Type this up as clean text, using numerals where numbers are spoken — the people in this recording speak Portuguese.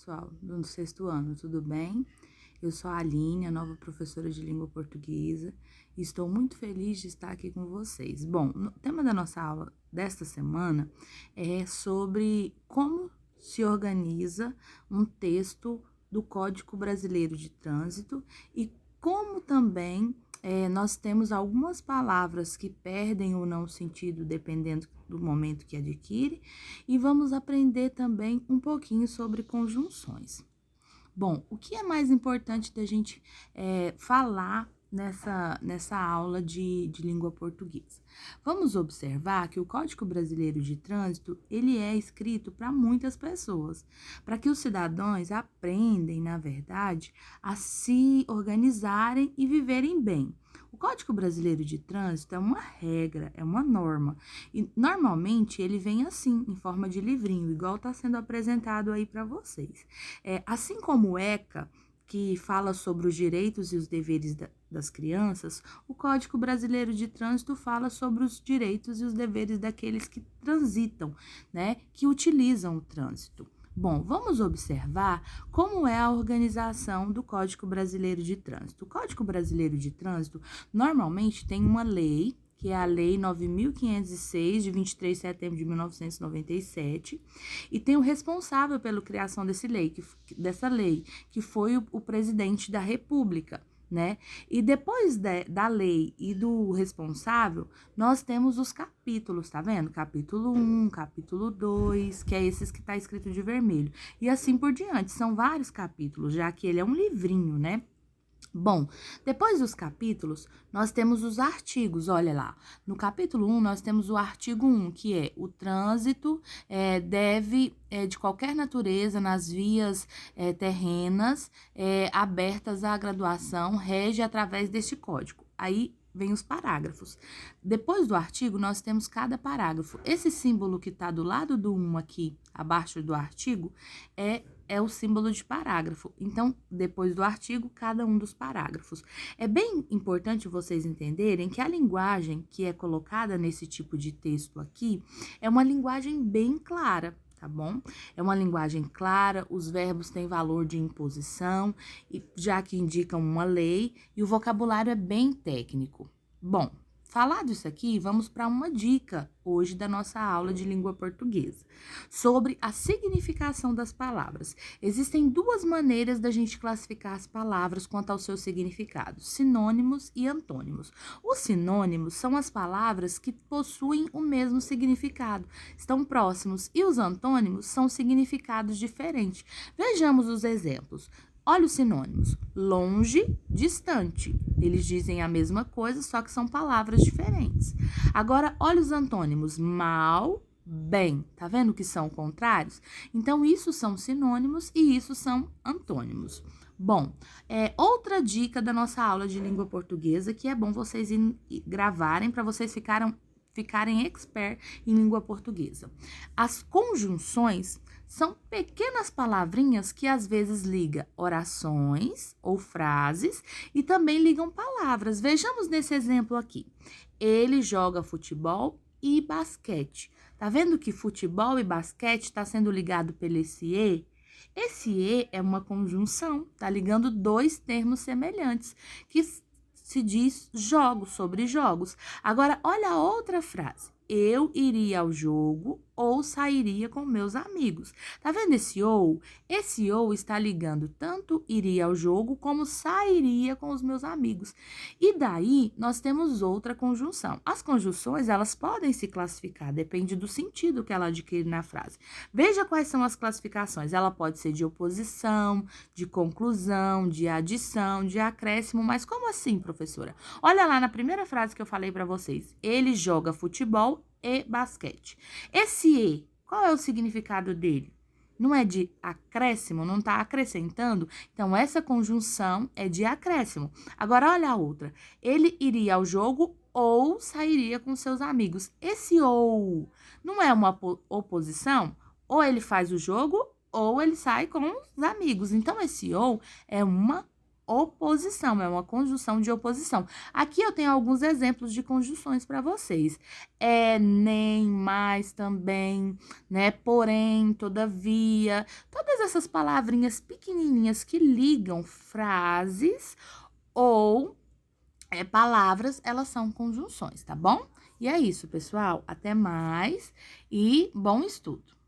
pessoal do sexto ano, tudo bem? Eu sou a Aline, a nova professora de língua portuguesa, e estou muito feliz de estar aqui com vocês. Bom, o tema da nossa aula desta semana é sobre como se organiza um texto do Código Brasileiro de Trânsito e como também nós temos algumas palavras que perdem ou não o sentido dependendo do momento que adquire, e vamos aprender também um pouquinho sobre conjunções. Bom, o que é mais importante da gente falar nessa aula de língua portuguesa? Vamos observar que o Código Brasileiro de Trânsito, ele é escrito para muitas pessoas, para que os cidadãos aprendem, na verdade, a se organizarem e viverem bem. O Código Brasileiro de Trânsito é uma regra, é uma norma, e normalmente ele vem assim, em forma de livrinho, igual está sendo apresentado aí para vocês. Assim como o ECA, que fala sobre os direitos e os deveres das crianças, o Código Brasileiro de Trânsito fala sobre os direitos e os deveres daqueles que transitam, né, que utilizam o trânsito. Bom, vamos observar como é a organização do Código Brasileiro de Trânsito. O Código Brasileiro de Trânsito normalmente tem uma lei, que é a Lei 9.506, de 23 de setembro de 1997, e tem o responsável pela criação dessa lei, que foi o presidente da República, né? E depois da lei e do responsável, nós temos os capítulos, tá vendo? Capítulo 1, capítulo 2, que é esses que tá escrito de vermelho. E assim por diante, são vários capítulos, já que ele é um livrinho, né? Bom, depois dos capítulos, nós temos os artigos, olha lá. No capítulo 1, nós temos o artigo 1, que é o trânsito deve, de qualquer natureza, nas vias terrenas abertas à graduação, rege através deste código. Aí vem os parágrafos. Depois do artigo, nós temos cada parágrafo. Esse símbolo que está do lado do 1 aqui, abaixo do artigo, é o símbolo de parágrafo. Então, depois do artigo, cada um dos parágrafos. É bem importante vocês entenderem que a linguagem que é colocada nesse tipo de texto aqui é uma linguagem bem clara, tá bom? É uma linguagem clara, os verbos têm valor de imposição, já que indicam uma lei, e o vocabulário é bem técnico. Bom, falado isso aqui, vamos para uma dica hoje da nossa aula de língua portuguesa, sobre a significação das palavras. Existem duas maneiras da gente classificar as palavras quanto ao seu significado, sinônimos e antônimos. Os sinônimos são as palavras que possuem o mesmo significado, estão próximos, e os antônimos são significados diferentes. Vejamos os exemplos. Olha os sinônimos: longe, distante. Eles dizem a mesma coisa, só que são palavras diferentes. Agora, olha os antônimos: mal, bem. Tá vendo que são contrários? Então, isso são sinônimos e isso são antônimos. Bom, outra dica da nossa aula de língua portuguesa, que é bom vocês gravarem para vocês ficarem expert em língua portuguesa. As conjunções são pequenas palavrinhas que às vezes ligam orações ou frases e também ligam palavras. Vejamos nesse exemplo aqui. Ele joga futebol e basquete. Tá vendo que futebol e basquete está sendo ligado pelo esse e? Esse e é uma conjunção, tá ligando dois termos semelhantes, que se diz jogos, sobre jogos. Agora, olha a outra frase. Eu iria ao jogo ou sairia com meus amigos. Tá vendo esse ou? Esse ou está ligando tanto iria ao jogo como sairia com os meus amigos. E daí, nós temos outra conjunção. As conjunções, elas podem se classificar, depende do sentido que ela adquire na frase. Veja quais são as classificações. Ela pode ser de oposição, de conclusão, de adição, de acréscimo. Mas como assim, professora? Olha lá na primeira frase que eu falei para vocês. Ele joga futebol e basquete. Esse e, qual é o significado dele? Não é de acréscimo, não está acrescentando? Então, essa conjunção é de acréscimo. Agora, olha a outra. Ele iria ao jogo ou sairia com seus amigos. Esse ou não é uma oposição? Ou ele faz o jogo ou ele sai com os amigos. Então, esse ou é uma oposição, é uma conjunção de oposição. Aqui eu tenho alguns exemplos de conjunções para vocês. Nem, mais, também, né? Porém, todavia, todas essas palavrinhas pequenininhas que ligam frases ou palavras, elas são conjunções, tá bom? E é isso, pessoal. Até mais e bom estudo!